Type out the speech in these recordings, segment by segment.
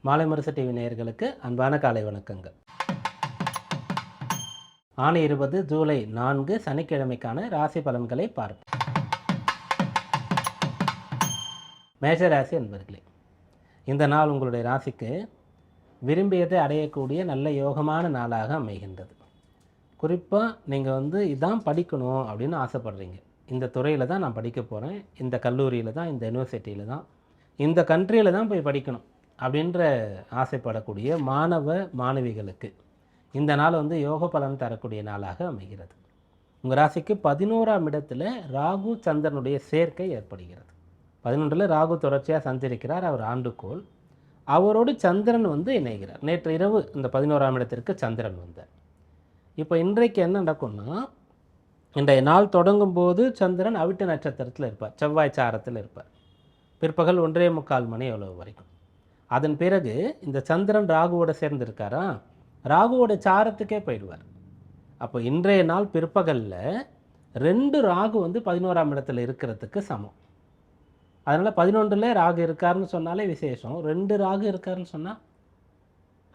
மாலை முரசு டிவி நேயர்களுக்கு அன்பான காலை வணக்கங்கள். ஆணி 20 ஜூலை 4 சனிக்கிழமைக்கான ராசி பலன்களை பார்ப்போம். மேஷ ராசி என்பர்களே, இந்த நாள் உங்களுடைய ராசிக்கு விரும்பியதை அடையக்கூடிய நல்ல யோகமான நாளாக அமைகின்றது. குறிப்பாக நீங்கள் இதான் படிக்கணும் அப்படின்னு ஆசைப்படுறீங்க. இந்த துறையில் தான் நான் படிக்க போகிறேன், இந்த கல்லூரியில் தான், இந்த யூனிவர்சிட்டியில் தான், இந்த கண்ட்ரியில் தான் போய் படிக்கணும் அப்படின்ற ஆசைப்படக்கூடிய மாணவ மாணவிகளுக்கு இந்த நாள் யோக பலன் தரக்கூடிய நாளாக அமைகிறது. உங்கள் ராசிக்கு 11ஆம் இடத்துல ராகு சந்திரனுடைய சேர்க்கை ஏற்படுகிறது. 11ல் ராகு தொடர்ச்சியாக சஞ்சரிக்கிறார். அவர் ஆண்டுகோள். அவரோடு சந்திரன் இணைகிறார். நேற்று இரவு இந்த 11ஆம் இடத்திற்கு சந்திரன் வந்தார். இப்போ இன்றைக்கு என்ன நடக்கும்னா, இன்றைய நாள் தொடங்கும் போது சந்திரன் அவிட்ட நட்சத்திரத்தில் இருப்பார், செவ்வாய் சாரத்தில் இருப்பார். பிற்பகல் 1:45 மணி எவ்வளவு வரைக்கும். அதன் பிறகு இந்த சந்திரன் ராகுவோட சேர்ந்திருக்காரா, ராகுவோட சாரத்துக்கே போயிடுவார். அப்போ இன்றைய நாள் பிற்பகலில் 2 ராகு 11ஆம் இடத்துல இருக்கிறதுக்கு சமம். அதனால் 11ல் ராகு இருக்காருன்னு சொன்னாலே விசேஷம். 2 ராகு இருக்காருன்னு சொன்னால்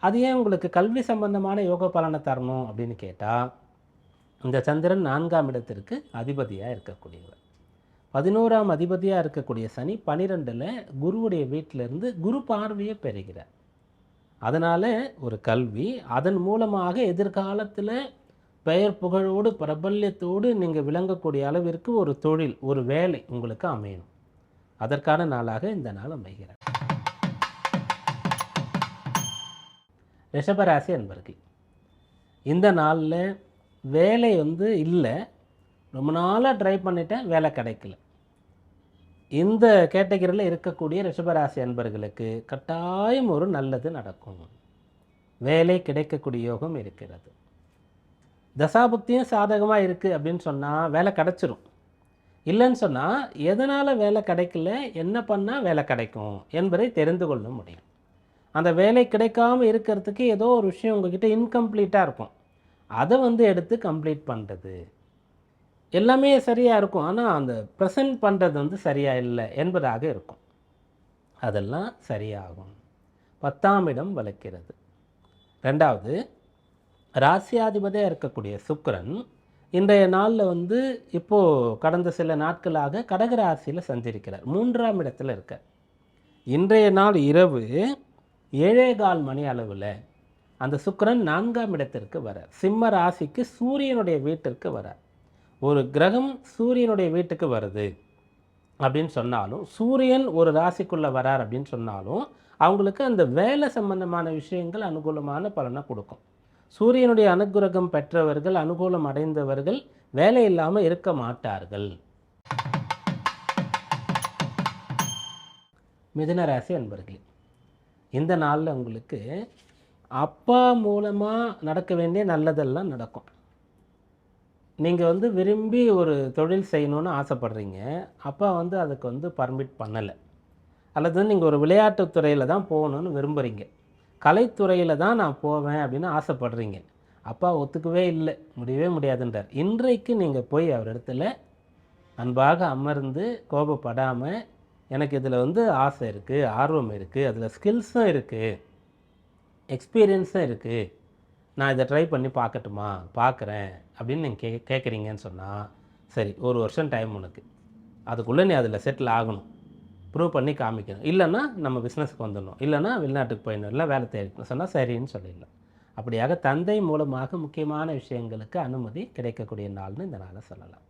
அது ஏன் உங்களுக்கு கல்வி சம்பந்தமான யோக பலனை தரணும் அப்படின்னு கேட்டால், இந்த சந்திரன் 4ஆம் இடத்திற்கு அதிபதியாக இருக்கக்கூடியவர். 11ஆம் அதிபதியாக இருக்கக்கூடிய சனி 12ல் குருவுடைய வீட்டிலிருந்து குரு பார்வையை பெறுகிறார். அதனால் ஒரு கல்வி, அதன் மூலமாக எதிர்காலத்தில் பெயர் புகழோடு பிரபல்யத்தோடு நீங்கள் விளங்கக்கூடிய அளவிற்கு ஒரு தொழில், ஒரு வேலை உங்களுக்கு அமையணும். அதற்கான நாளாக இந்த நாள் அமைகிறது. ரிஷபராசி அன்பர்கள், இந்த நாளில் வேலை இல்லை, ரொம்ப நாளாக ட்ரை பண்ணிட்டேன், வேலை கிடைக்கல. இந்த கேட்டகரியில் இருக்கக்கூடிய ரிஷபராசி அன்பர்களுக்கு கட்டாயம் ஒரு நல்லது நடக்கும். வேலை கிடைக்கக்கூடிய யோகம் இருக்கிறது. தசாபுக்தியும் சாதகமாக இருக்குது அப்படின்னு சொன்னால் வேலை கிடச்சிரும். இல்லைன்னு சொன்னால் எதனால் வேலை கிடைக்கல, என்ன பண்ணால் வேலை கிடைக்கும் என்பதை தெரிந்து கொள்ள முடியும். அந்த வேலை கிடைக்காமல் இருக்கிறதுக்கு ஏதோ ஒரு விஷயம் உங்ககிட்ட இன்கம்ப்ளீட்டாக இருக்கும். அதை எடுத்து கம்ப்ளீட் பண்ணுறது எல்லாமே சரியாக இருக்கும். ஆனால் அந்த ப்ரெசன்ட் பண்ணுறது சரியாக இல்லை என்பதாக இருக்கும். அதெல்லாம் சரியாகும். 10ஆம் இடம் வளர்க்கிறது. 2வது ராசியாதிபதியாக இருக்கக்கூடிய சுக்கிரன் இன்றைய நாளில் இப்போது கடந்த சில நாட்களாக கடகராசியில் சஞ்சரிக்கிறார். 3ஆம் இடத்துல இருக்கார். இன்றைய நாள் இரவு 7:15 மணி அளவில் அந்த சுக்கிரன் 4ஆம் இடத்திற்கு வரார். சிம்ம ராசிக்கு சூரியனுடைய வீட்டிற்கு வரார். ஒரு கிரகம் சூரியனுடைய வீட்டுக்கு வருது அப்படின்னு சொன்னாலும், சூரியன் ஒரு ராசிக்குள்ளே வரார் அப்படின்னு சொன்னாலும் அவங்களுக்கு அந்த வேலை சம்பந்தமான விஷயங்கள் அனுகூலமான பலனை கொடுக்கும். சூரியனுடைய அனுகிரகம் பெற்றவர்கள், அனுகூலம் அடைந்தவர்கள் வேலை இல்லாமல் இருக்க மாட்டார்கள். மிதுன ராசி அன்பர்களே, இந்த நாளில் உங்களுக்கு அப்பா மூலமாக நடக்க வேண்டிய நல்லதெல்லாம் நடக்கும். நீங்கள் விரும்பி ஒரு தொழில் செய்யணுன்னு ஆசைப்படுறீங்க. அப்பா அதுக்கு பர்மிட் பண்ணலை. அல்லது நீங்கள் ஒரு விளையாட்டுத்துறையில் தான் போகணுன்னு விரும்புகிறீங்க. கலைத்துறையில் தான் நான் போவேன் அப்படின்னு ஆசைப்படுறீங்க. அப்பா ஒத்துக்கவே இல்லை, முடியவே முடியாதுன்றார். இன்றைக்கு நீங்கள் போய் அவர் இடத்துல அன்பாக அமர்ந்து கோபப்படாமல், எனக்கு இதில் ஆசை இருக்குது, ஆர்வம் இருக்குது, அதில் ஸ்கில்ஸும் இருக்குது, எக்ஸ்பீரியன்ஸும் இருக்குது, நான் இதை ட்ரை பண்ணி பார்க்கட்டுமா, பார்க்குறேன் அப்படின்னு நீங்கள் கேட்குறீங்கன்னு சொன்னால், சரி 1 வருஷம் டைம் உனக்கு, அதுக்குள்ளே நீ அதில் செட்டில் ஆகணும், ப்ரூவ் பண்ணி காமிக்கணும், இல்லைன்னா நம்ம பிஸ்னஸுக்கு வந்துடணும், இல்லைன்னா வெளிநாட்டுக்கு போயிடணும், இல்லை வேலை தேடிக்கணும் சொன்னால் சரின்னு சொல்லிடலாம். அப்படியாக தந்தை மூலமாக முக்கியமான விஷயங்களுக்கு அனுமதி கிடைக்கக்கூடிய நாள்னு இந்த நாளை சொல்லலாம்.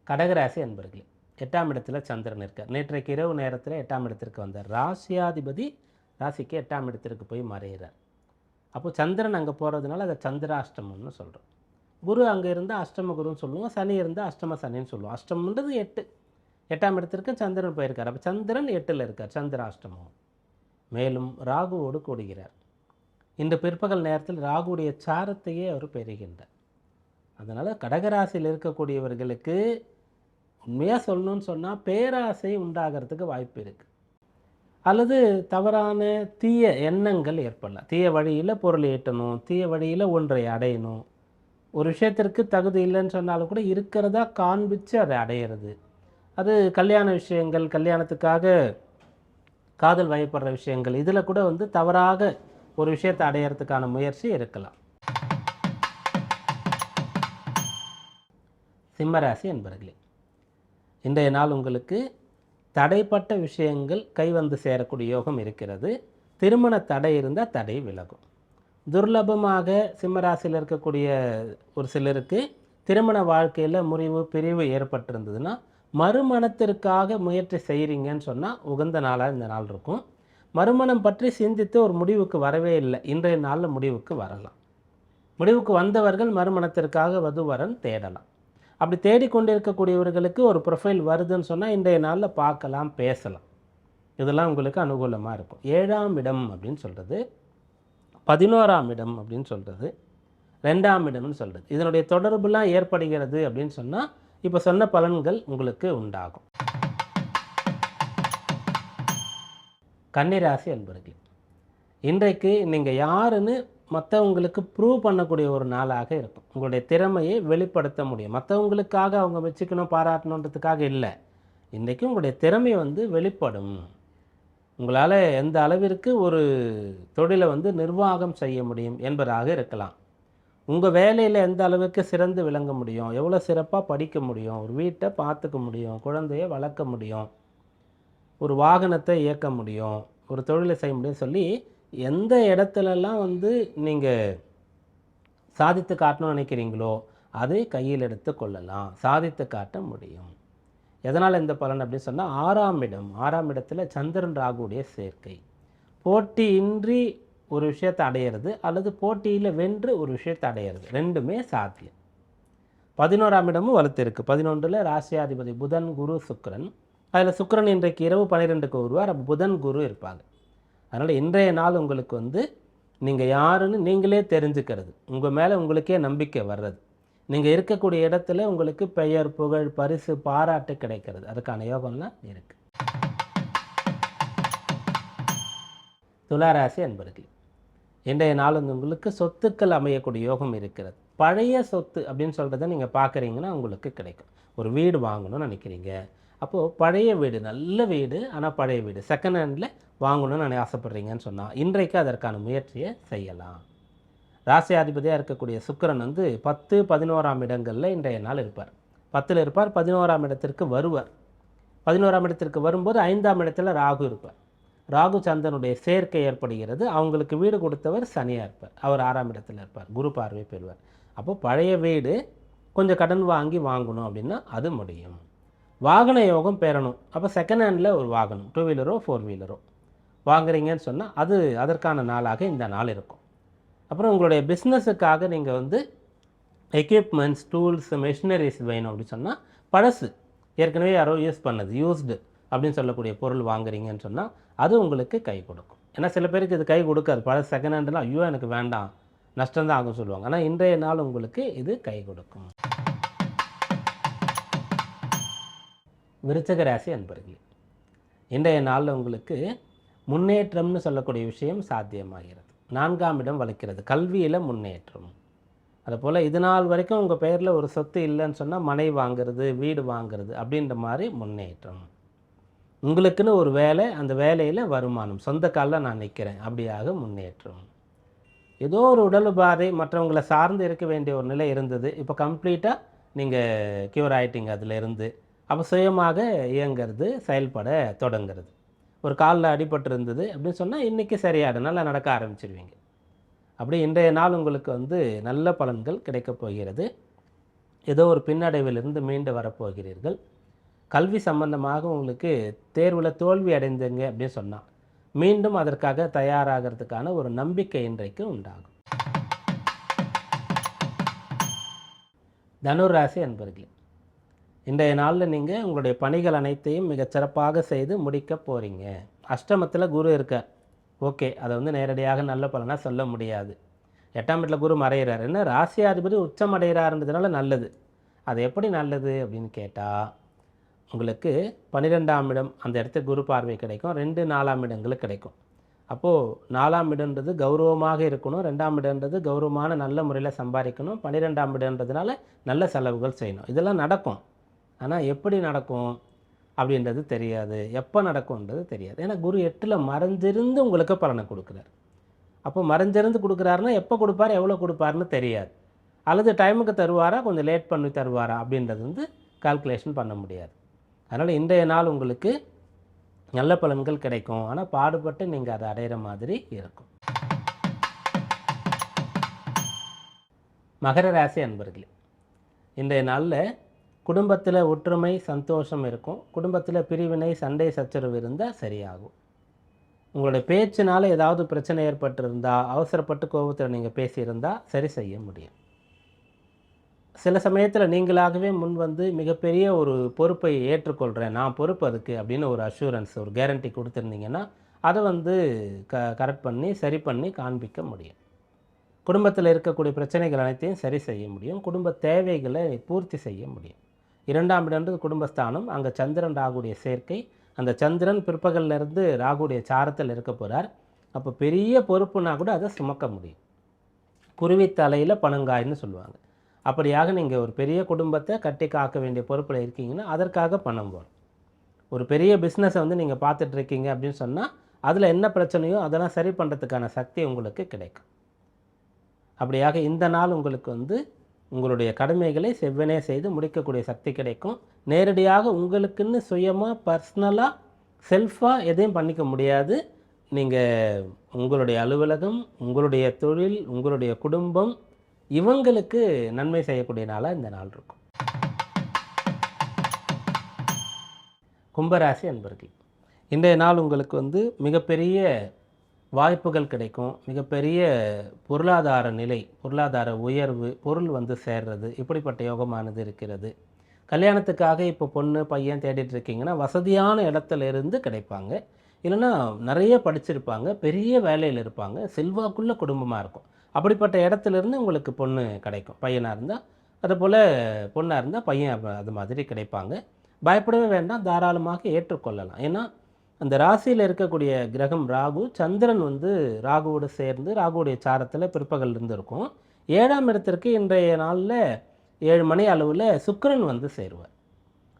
கடகராசி அன்பர்களே, 8ஆம் இடத்துல சந்திரன் இருக்கார். நேற்றைக்கு இரவு நேரத்தில் 8ஆம் இடத்திற்கு வந்தார். ராசியாதிபதி ராசிக்கு 8ஆம் இடத்திற்கு போய் மறைகிறார். அப்போது சந்திரன் அங்கே போகிறதுனால அதை சந்திராஷ்டமம்னு சொல்கிறோம். குரு அங்கே இருந்தால் அஷ்டம குருன்னு சொல்லுவோம், சனி இருந்தால் அஷ்டம சனின்னு சொல்லுவோம். அஷ்டமன்றது 8, 8ஆம் இடத்திற்கு சந்திரன் போயிருக்கார். அப்போ சந்திரன் 8ல் இருக்கார், சந்திராஷ்டமம். மேலும் ராகுவோடு கூடுகிறார். இந்த பிற்பகல் நேரத்தில் ராகுடைய சாரத்தையே அவர் பெறுகின்றார். அதனால் கடகராசியில் இருக்கக்கூடியவர்களுக்கு உண்மையாக சொல்லணும்னு சொன்னால் பேராசை உண்டாகிறதுக்கு வாய்ப்பு இருக்குது. அல்லது தவறான தீய எண்ணங்கள் ஏற்படலாம். தீய வழியில் பொருள் ஈட்டணும், தீய வழியில் ஒன்றை அடையணும், ஒரு விஷயத்திற்கு தகுதி இல்லைன்னு சொன்னாலும் கூட இருக்கிறதா காண்பித்து அதை அடையிறது. அது கல்யாண விஷயங்கள், கல்யாணத்துக்காக காதல் வயப்படுற விஷயங்கள், இதில் கூட வந்து தவறாக ஒரு விஷயத்தை அடையிறதுக்கான முயற்சி இருக்கலாம். சிம்மராசி என்பர்களே, இன்றைய நாள் உங்களுக்கு தடைப்பட்ட விஷயங்கள் கைவந்து சேரக்கூடிய யோகம் இருக்கிறது. திருமண தடை இருந்தால் தடை விலகும். துர்லபமாக சிம்மராசியில் இருக்கக்கூடிய ஒரு சிலருக்கு திருமண வாழ்க்கையில் முறிவு பிரிவு ஏற்பட்டிருந்ததுன்னா மறுமணத்திற்காக முயற்சி செய்கிறீங்கன்னு சொன்னால் உகந்த நாளாக இந்த நாள் இருக்கும். மறுமணம் பற்றி சிந்தித்து ஒரு முடிவுக்கு வரவே இல்லை, இன்றைய நாளில் முடிவுக்கு வரலாம். முடிவுக்கு வந்தவர்கள் மறுமணத்திற்காக வதுவரன் தேடலாம். அப்படி தேடிக்கொண்டிருக்கக்கூடியவர்களுக்கு ஒரு ப்ரொஃபைல் வருதுன்னு சொன்னால் இன்றைய நாளில் பார்க்கலாம், பேசலாம். இதெல்லாம் உங்களுக்கு அனுகூலமாக இருக்கும். 7ஆம் இடம் அப்படின்னு சொல்கிறது, 11ஆம் இடம் அப்படின்னு சொல்கிறது, 2ஆம் இடம்னு சொல்கிறது. இதனுடைய தொடர்புலாம் ஏற்படுகிறது அப்படின்னு சொன்னால் இப்போ சொன்ன பலன்கள் உங்களுக்கு உண்டாகும். கன்னிராசி அன்பர்களே, இன்றைக்கு நீங்கள் யாருன்னு மற்றவங்களுக்கு ப்ரூவ் பண்ணக்கூடிய ஒரு நாளாக இருக்கும். உங்களுடைய திறமையை வெளிப்படுத்த முடியும். மற்றவங்களுக்காக அவங்க வச்சுக்கணும் பாராட்டணுன்றதுக்காக இல்லை, இன்றைக்கு உங்களுடைய திறமை வந்து வெளிப்படும். உங்களால் எந்த அளவிற்கு ஒரு தொழிலை வந்து நிர்வாகம் செய்ய முடியும் என்பதாக இருக்கலாம். உங்கள் வேலையில் எந்த அளவுக்கு சிறந்து விளங்க முடியும், எவ்வளோ சிறப்பாக படிக்க முடியும், ஒரு வீட்டை பார்த்துக்க முடியும், குழந்தையை வளர்க்க முடியும், ஒரு வாகனத்தை இயக்க முடியும், ஒரு தொழிலை செய்ய முடியும் சொல்லி எந்த இடத்துலலாம் வந்து நீங்கள் சாதித்து காட்டணும்னு நினைக்கிறீங்களோ அதை கையில் எடுத்து கொள்ளலாம், சாதித்து காட்ட முடியும். எதனால் இந்த பலன் அப்படின்னு சொன்னால் 6ஆம் இடத்துல சந்திரன் ராகுடைய சேர்க்கை. போட்டியின்றி ஒரு விஷயத்தை அடையிறது அல்லது போட்டியில் வென்று ஒரு விஷயத்தை அடையிறது ரெண்டுமே சாத்தியம். 11ஆம் இடமும் வலுத்திருக்கு. 11ல் ராசியாதிபதி புதன் குரு சுக்கிரன். அதில் சுக்கிரன் இன்றைக்கு இரவு 12க்கு வருவார். அப்போ புதன் குரு இருப்பாங்க. அதனால் இன்றைய நாள் உங்களுக்கு வந்து நீங்கள் யாருன்னு நீங்களே தெரிஞ்சுக்கிறது, உங்கள் மேலே உங்களுக்கே நம்பிக்கை வர்றது, நீங்கள் இருக்கக்கூடிய இடத்துல உங்களுக்கு பெயர் புகழ் பரிசு பாராட்டு கிடைக்கிறது, அதுக்கான யோகம்லாம் இருக்குது. துளாராசி அன்பர்களே, இன்றைய நாள் வந்து உங்களுக்கு சொத்துக்கள் அமையக்கூடிய யோகம் இருக்கிறது. பழைய சொத்து அப்படின்னு சொல்கிறத நீங்கள் பார்க்குறீங்கன்னா உங்களுக்கு கிடைக்கும். ஒரு வீடு வாங்கணும்னு நினைக்கிறீங்க, அப்போது பழைய வீடு, நல்ல வீடு ஆனால் பழைய வீடு செகண்ட் ஹேண்டில் வாங்கணும்னு ஆசைப்பட்றீங்கன்னு சொன்னால் இன்றைக்கு அதற்கான முயற்சியை செய்யலாம். ராசியாதிபதியாக இருக்கக்கூடிய சுக்கிரன் வந்து 10, 11ஆம் இடங்களில் இன்றைய நாள் இருப்பார். 10ல் இருப்பார், 11ஆம் இடத்திற்கு வருவார். 11ஆம் இடத்திற்கு வரும்போது 5ஆம் இடத்துல ராகு இருப்பார். ராகு சந்திரனுடைய சேர்க்கை ஏற்படுகிறது. அவங்களுக்கு வீடு கொடுத்தவர் சனியாக இருப்பார். அவர் 6ஆம் இடத்துல இருப்பார், குரு பார்வை பெறுவார். அப்போ பழைய வீடு கொஞ்சம் கடன் வாங்கி வாங்கணும் அப்படின்னா அது முடியும். வாகன யோகம் பெறணும், அப்போ செகண்ட் ஹேண்டில் ஒரு வாகனம் 2 வீலரோ 4 வீலரோ வாங்குறீங்கன்னு சொன்னால் அது அதற்கான நாளாக இந்த நாள் இருக்கும். அப்புறம் உங்களுடைய பிஸ்னஸுக்காக நீங்கள் வந்து எக்யூப்மெண்ட்ஸ் டூல்ஸ் மெஷினரிஸ் வேணும் அப்படின்னு சொன்னால் பழசு ஏற்கனவே யாரோ யூஸ் பண்ணது யூஸ்டு அப்படின்னு சொல்லக்கூடிய பொருள் வாங்குறீங்கன்னு சொன்னால் அது உங்களுக்கு கை கொடுக்கும். ஏன்னா சில பேருக்கு இது கை கொடுக்காது, பழசு செகண்ட் ஹேண்டெலாம் ஐயோ எனக்கு வேண்டாம் நஷ்டம்தான் ஆகும் சொல்லுவாங்க. ஆனால் இன்றைய நாள் உங்களுக்கு இது கை கொடுக்கும். விருச்சிக ராசி அன்பர்களே, இன்றைய நாளில் உங்களுக்கு முன்னேற்றம்னு சொல்லக்கூடிய விஷயம் சாத்தியமாகிறது. 4ஆம் இடம் வலிக்கிறது, கல்வியில் முன்னேற்றம். அதுபோல் இது நாள் வரைக்கும் உங்கள் பெயரில் ஒரு சொத்து இல்லைன்னு சொன்னால் மனை வாங்கிறது வீடு வாங்கிறது அப்படின்ற மாதிரி முன்னேற்றம். உங்களுக்குன்னு ஒரு வேலை, அந்த வேலையில் வருமானம், சொந்த காலில் நான் நிற்கிறேன் அப்படியாக முன்னேற்றம். ஏதோ ஒரு உடல் உபாதை மற்றவங்களை சார்ந்து இருக்க வேண்டிய ஒரு நிலை இருந்தது, இப்போ கம்ப்ளீட்டாக நீங்கள் க்யூர் ஆகிட்டீங்க அதில் இருந்து. அப்போ சுயமாக இயங்கிறது, செயல்பட தொடங்கிறது. ஒரு காலில் அடிபட்டு இருந்தது அப்படின்னு சொன்னால் இன்றைக்கி சரியாயிடும், நல்லா நடக்க ஆரம்பிச்சிருவீங்க. அப்படி இன்றைய நாள் உங்களுக்கு வந்து நல்ல பலன்கள் கிடைக்கப் போகிறது. ஏதோ ஒரு பின்னடைவிலிருந்து மீண்டு வரப்போகிறீர்கள். கல்வி சம்பந்தமாக உங்களுக்கு தேர்வில் தோல்வி அடைந்தீங்க அப்படின்னு சொன்னால் மீண்டும் அதற்காக தயாராகிறதுக்கான ஒரு நம்பிக்கை இன்றைக்கு உண்டாகும். தனுர் ராசி அன்பர்களே, இன்றைய நாளில் நீங்கள் உங்களுடைய பணிகள் அனைத்தையும் மிகச்சிறப்பாக செய்து முடிக்க போகிறீங்க. அஷ்டமத்தில் குரு இருக்கார், ஓகே, அதை வந்து நேரடியாக நல்ல பலனாக சொல்ல முடியாது. 8ஆம் வீட்டில் குரு மறைகிறார், என்ன ராசியாதிபதி உச்சம் அடைகிறாருன்றதுனால நல்லது. அது எப்படி நல்லது அப்படின்னு கேட்டால் உங்களுக்கு 12ஆம் இடம் அந்த இடத்துக்கு குரு பார்வை கிடைக்கும், 2, 4ஆம் இடங்களுக்கு கிடைக்கும். அப்போது 4ஆம் இடன்றது கௌரவமாக இருக்கணும், 2ஆம் இடன்றது கௌரவமான நல்ல முறையில் சம்பாதிக்கணும், 12ஆம் இடன்றதுனால நல்ல செலவுகள் செய்யணும். இதெல்லாம் நடக்கும். ஆனால் எப்படி நடக்கும்? அப்படின்றது தெரியாது, எப்போ நடக்கும்ன்றது தெரியாது. ஏன்னா குரு 8ல் மறைஞ்சிருந்து உங்களுக்கு பலனை கொடுக்குறார். அப்போ மறைஞ்சிருந்து கொடுக்குறாருன்னா எப்போ கொடுப்பார், எவ்வளோ கொடுப்பாருன்னு தெரியாது. அல்லது டைமுக்கு தருவாரா, கொஞ்சம் லேட் பண்ணி தருவாரா அப்படின்றது வந்து கால்குலேஷன் பண்ண முடியாது. அதனால் இன்றைய நாள் உங்களுக்கு நல்ல பலன்கள் கிடைக்கும். ஆனால் பாடுபட்டு நீங்கள் அதை அடையிற மாதிரி இருக்கும். மகர ராசி அன்பர்களே, இன்றைய நாளில் குடும்பத்தில் ஒற்றுமை சந்தோஷம் இருக்கும். குடும்பத்தில் பிரிவினை சண்டை சச்சரவு இருந்தால் சரியாகும். உங்களுடைய பேச்சினால் ஏதாவது பிரச்சனை ஏற்பட்டிருந்தால், அவசரப்பட்டு கோபத்தில் நீங்கள் பேசியிருந்தால் சரி செய்ய முடியும். சில சமயத்தில் நீங்களாகவே முன் வந்து மிகப்பெரிய ஒரு பொறுப்பை ஏற்றுக்கொள்கிறேன், நான் பொறுப்பு அதுக்கு அப்படின்னு ஒரு அஷூரன்ஸ், ஒரு கேரண்டி கொடுத்துருந்தீங்கன்னா அதை வந்து கரெக்ட் பண்ணி சரி பண்ணி காண்பிக்க முடியும். குடும்பத்தில் இருக்கக்கூடிய பிரச்சனைகள் அனைத்தையும் சரி செய்ய முடியும். குடும்ப தேவைகளை பூர்த்தி செய்ய முடியும். 2ஆம் இடம்ன்றது குடும்பஸ்தானம். அங்கே சந்திரன் ராகுடைய சேர்க்கை. அந்த சந்திரன் பிற்பகல்லேருந்து ராகுடைய சாரத்தில் இருக்க போகிறார். அப்போ பெரிய பொறுப்புனா கூட அதை சுமக்க முடியும். குருவி தலையில் பனங்காய்ன்னு சொல்லுவாங்க. அப்படியாக நீங்கள் ஒரு பெரிய குடும்பத்தை கட்டி காக்க வேண்டிய பொறுப்பில் இருக்கீங்கன்னா அதற்காக பணம் வரும். ஒரு பெரிய பிஸ்னஸை வந்து நீங்கள் பார்த்துட்ருக்கீங்க அப்படின்னு சொன்னால் அதில் என்ன பிரச்சனையோ அதெல்லாம் சரி பண்ணுறதுக்கான சக்தி உங்களுக்கு கிடைக்கும். அப்படியாக இந்த நாள் உங்களுக்கு வந்து உங்களுடைய கடமைகளை செவ்வனே செய்து முடிக்கக்கூடிய சக்தி கிடைக்கும். நேரடியாக உங்களுக்குன்னு சுயமாக பர்சனலாக செல்ஃபாக எதையும் பண்ணிக்க முடியாது. நீங்கள் உங்களுடைய அலுவலகம், உங்களுடைய தொழில், உங்களுடைய குடும்பம் இவங்களுக்கு நன்மை செய்யக்கூடிய நாளாக இந்த நாள் இருக்கும். கும்பராசி அன்பர்கள், இன்றைய நாள் உங்களுக்கு வந்து மிகப்பெரிய வாய்ப்புகள் கிடைக்கும். மிகப்பெரிய பொருளாதார நிலை, பொருளாதார உயர்வு, பொருள் வந்து சேர்றது, இப்படிப்பட்ட யோகமானது இருக்கிறது. கல்யாணத்துக்காக இப்போ பொண்ணு பையன் தேடிட்டு இருக்கீங்கன்னா வசதியான இடத்துல இருந்து கிடைப்பாங்க. இல்லைன்னா நிறைய படிச்சிருப்பாங்க, பெரிய வேலையில் இருப்பாங்க, செல்வாக்குள்ள குடும்பமாக இருக்கும். அப்படிப்பட்ட இடத்துலேருந்து உங்களுக்கு பொண்ணு கிடைக்கும். பையனாக இருந்தால் அதுபோல், பொண்ணாக இருந்தால் பையன் அது மாதிரி கிடைப்பாங்க. பயப்படவே வேண்டாம், தாராளமாக ஏற்றுக்கொள்ளலாம். ஏன்னா அந்த ராசியில் இருக்கக்கூடிய கிரகம் ராகு, சந்திரன் வந்து ராகுவோடு சேர்ந்து ராகுவுடைய சாரத்தில் பிற்பகல் இருந்திருக்கும். 7ஆம் இடத்திற்கு இன்றைய நாளில் 7 மணி அளவில் சுக்கிரன் வந்து சேருவார்.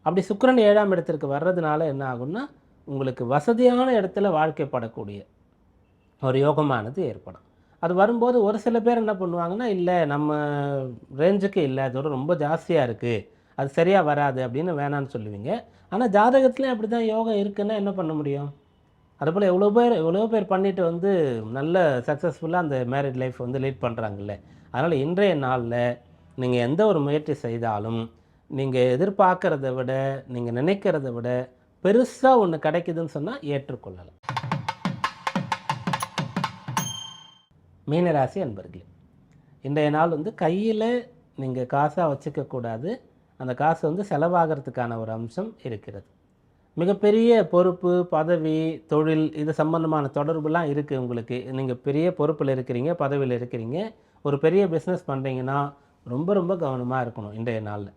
அப்படி சுக்கிரன் 7ஆம் இடத்திற்கு வர்றதுனால என்ன ஆகும்னா உங்களுக்கு வசதியான இடத்துல வாழ்க்கைப்படக்கூடிய ஒரு யோகமானது ஏற்படும். அது வரும்போது ஒரு சில பேர் என்ன பண்ணுவாங்கன்னா, இல்லை நம்ம ரேஞ்சுக்கு இல்லை, அதோட ரொம்ப ஜாஸ்தியாக இருக்குது, அது சரியாக வராது அப்படின்னு வேணான்னு சொல்லுவீங்க. ஆனால் ஜாதகத்துலேயும் அப்படி தான் யோகம் இருக்குன்னா என்ன பண்ண முடியும்? அதுபோல் எவ்வளோ பேர் பண்ணிவிட்டு வந்து நல்ல சக்ஸஸ்ஃபுல்லாக அந்த மேரிட் லைஃப் வந்து லீட் பண்ணுறாங்கல்ல. அதனால் இன்றைய நாளில் நீங்கள் எந்த ஒரு முயற்சி செய்தாலும் நீங்கள் எதிர்பார்க்குறத விட, நீங்கள் நினைக்கிறத விட பெருசாக ஒன்று கிடைக்குதுன்னு சொன்னால் ஏற்றுக்கொள்ளலாம். மீனராசி அன்பர்களே, இன்றைய நாள் வந்து கையில் நீங்கள் காசாக வச்சுக்கக்கூடாது. அந்த காசு வந்து செலவாகிறதுக்கான ஒரு அம்சம் இருக்கிறது. மிகப்பெரிய பொறுப்பு, பதவி, தொழில் இது சம்பந்தமான தொடர்புலாம் இருக்குது உங்களுக்கு. நீங்கள் பெரிய பொறுப்பில் இருக்கிறீங்க, பதவியில் இருக்கிறீங்க, ஒரு பெரிய பிஸ்னஸ் பண்ணுறீங்கன்னா ரொம்ப ரொம்ப கவனமாக இருக்கணும். இன்றைய நாளில்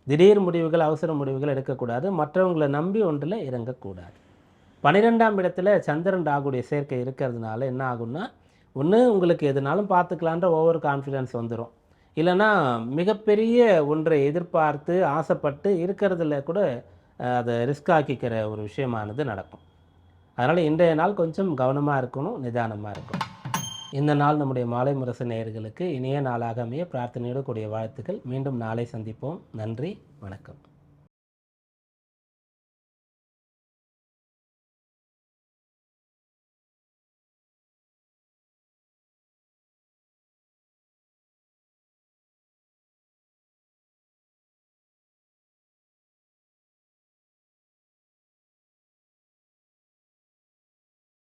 திடீர் முடிவுகள், அவசர முடிவுகள் எடுக்கக்கூடாது. மற்றவங்களை நம்பி ஒன்றில் இறங்கக்கூடாது. 12ஆம் இடத்துல சந்திரன் ராகுடைய சேர்க்கை இருக்கிறதுனால என்ன ஆகும்னா, ஒன்று உங்களுக்கு எதுனாலும் பார்த்துக்கலான்ற ஓவர் கான்ஃபிடென்ஸ் வந்துடும். இல்லைன்னா மிகப்பெரிய ஒன்றை எதிர்பார்த்து ஆசைப்பட்டு இருக்கிறதுல கூட அதை ரிஸ்க் ஆக்கிக்கிற ஒரு விஷயமானது நடக்கும். அதனால் இன்றைய நாள் கொஞ்சம் கவனமாக இருக்கணும், நிதானமாக இருக்கணும். இந்த நாள் நம்முடைய மாலை முரசு நேயர்களுக்கு இனிய நாளாக அமைய பிரார்த்தனையோடு கூடிய வாழ்த்துக்கள். மீண்டும் நாளை சந்திப்போம். நன்றி, வணக்கம்.